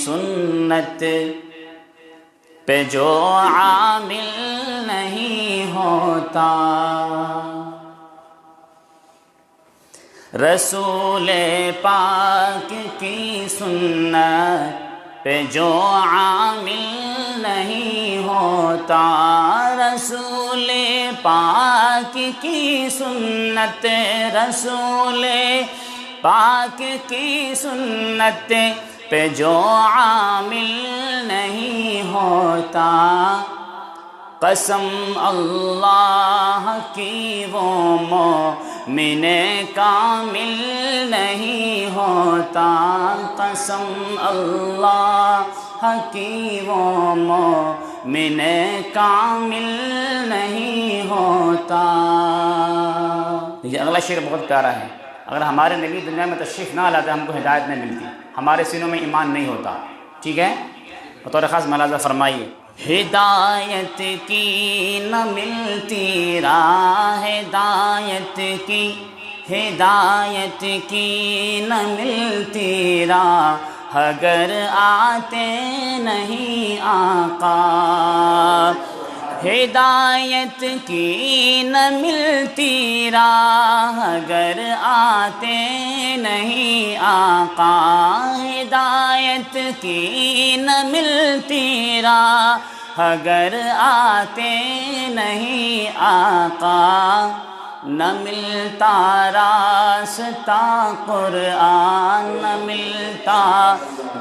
سنت پہ جو عامل نہیں ہوتا، رسول پاک کی سنت پہ جو عامل نہیں ہوتا، رسول پاک کی سنت، رسول پاک کی سنت پہ جو عامل نہیں ہوتا، قسم اللہ کی وہ مومن کامل نہیں ہوتا، قسم اللہ کی وہ مومن کامل نہیں ہوتا۔ یہ اگلا شعر بہت پیارا ہے، اگر ہمارے نبی دنیا میں تشریف نہ لاتے ہم کو ہدایت نہیں ملتی، ہمارے سینوں میں ایمان نہیں ہوتا، ٹھیک ہے؟ بطور خاص ملاحظہ فرمائیے، ہدایت کی نہ ملتی راہ، ہدایت کی، ہدایت کی نہ ملتی راہ، اگر آتے نہیں آقا، ہدایت کی نہ ملتی راہ، اگر آتے نہیں آقا، ہدایت کی نہ ملتی راہ، اگر آتے نہیں آقا، نہ ملتا راستہ قرآن، نہ ملتا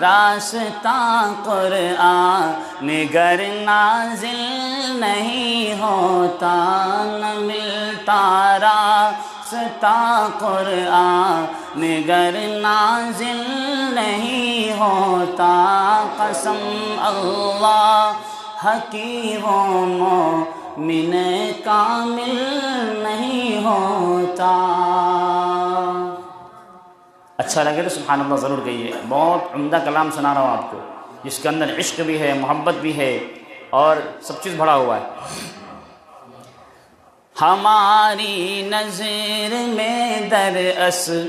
راستہ قرآن، گر نازل نہیں ہوتا، نہ ملتا راستہ قرآن، گر نازل نہیں ہوتا، قسم اللہ کی وہ مومن کامل نہیں ہوتا۔ اچھا لگے تو سبحان اللہ ضرور کہیے، بہت عمدہ کلام سنا رہا ہوں آپ کو، جس کے اندر عشق بھی ہے، محبت بھی ہے، اور سب چیز بھرا ہوا ہے۔ ہماری نظر میں دراصل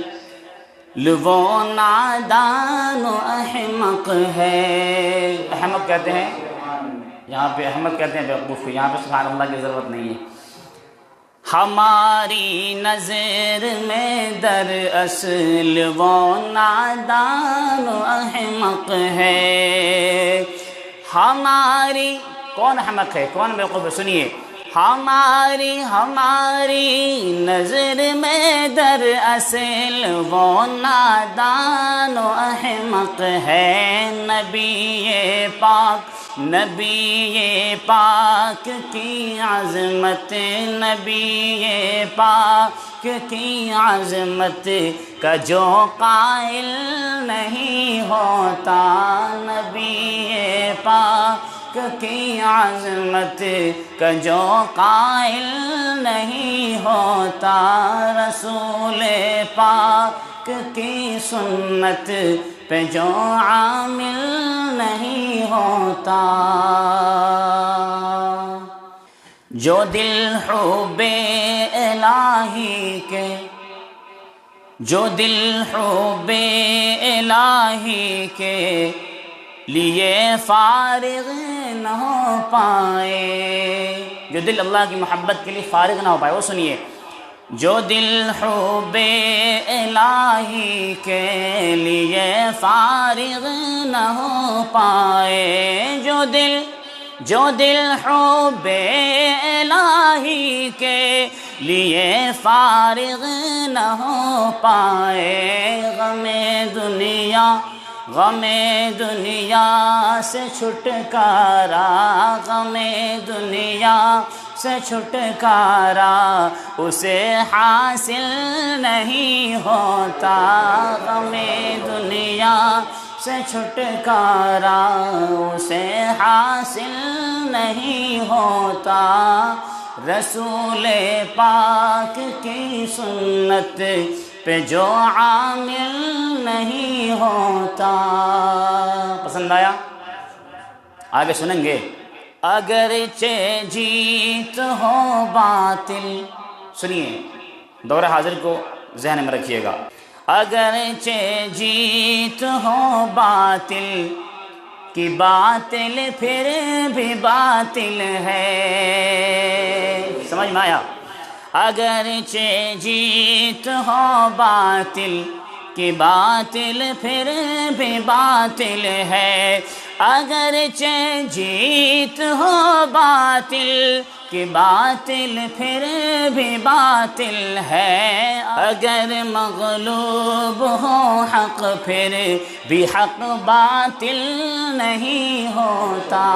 وہ نادان و احمق ہے، احمق کہتے ہیں یہاں پہ، احمد کہتے ہیں بیوقوف کو، یہاں پہ سبحان اللہ کی ضرورت نہیں ہے۔ ہماری نظر میں دراصل وہ نادان و احمق ہے، ہماری، کون احمق ہے کون بیوقوف ہے؟ سنیے، ہماری نظر میں دراصل وہ نادان و احمق ہے، نبی پاک کی عظمت، نبی پاک کی عظمت کا جو قائل نہیں ہوتا، نبی پاک کی عظمت کا جو قائل نہیں ہوتا، رسول پاک کی سنت پہ جو عامل نہیں ہوتا، جو دل حب الہی کے، جو دل حب الہی کے لیے فارغ نہ ہو پائے، جو دل اللہ کی محبت کے لیے فارغ نہ ہو پائے، وہ سنیے، جو دل حب الہی کے لیے فارغ نہ ہو پائے، جو دل حب الہی کے لیے فارغ نہ ہو پائے، غم دنیا سے چھٹکارا، غم دنیا سے چھٹکارا اسے حاصل نہیں ہوتا، غم دنیا سے چھٹکارا اسے حاصل نہیں ہوتا، رسول پاک کی سنت پہ جو عامل نہیں ہوتا۔ پسند آیا؟ آگے سنیں گے، اگرچہ جیت ہو باطل، سنیے دور حاضر کو ذہن میں رکھیے گا، اگرچہ جیت ہو باطل کہ باطل پھر بھی باطل ہے۔ سمجھ میں آیا؟ اگرچہ جیت ہو باطل کہ باطل پھر بھی باطل ہے، اگرچہ جیت ہو باطل کہ باطل پھر بھی باطل ہے، اگر مغلوب ہو حق پھر بھی حق باطل نہیں ہوتا،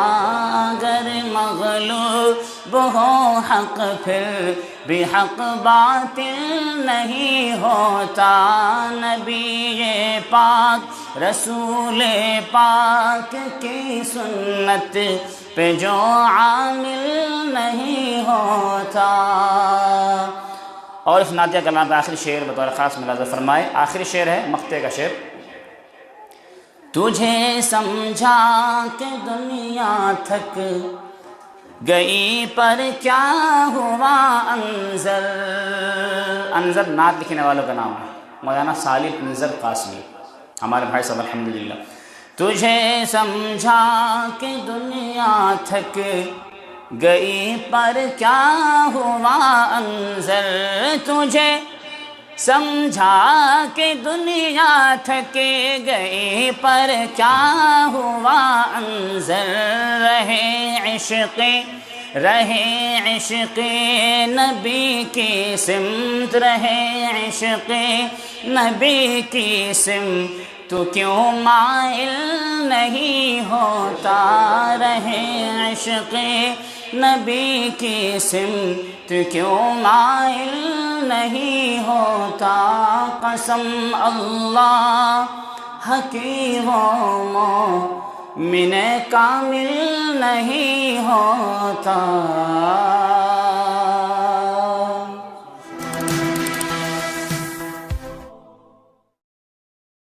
اگر مغلوب ہو حق پھر بھی حق باطل نہیں ہوتا۔ نبی پاک رسول پاک کی سنت پہ جو عامل نہیں ہوتا۔ اور اس نعتیہ کلام کا آخری شعر بطور خاص ملاحظہ فرمائے، آخری شعر ہے مقطع کا شعر۔ تجھے سمجھا کہ دنیا تھک گئی پر کیا ہوا انظر، انظر نعت لکھنے والوں کا نام ہے، مولانا صالح انظر قاسمی، ہمارے بھائی صاحب الحمدللہ۔ تجھے سمجھا کہ دنیا تھک گئی پر کیا ہوا انظر، تجھے سمجھا کہ دنیا تھک گئی پر کیا ہوا انظر، رہے عشق نبی کی سمت، رہے عشق نبی کی سمت، تو کیوں مائل نہیں ہوتا، رہے عشق نبی کی سمت کیوں مائل نہیں ہوتا، قسم اللہ کی وہ مومن کامل نہیں ہوتا۔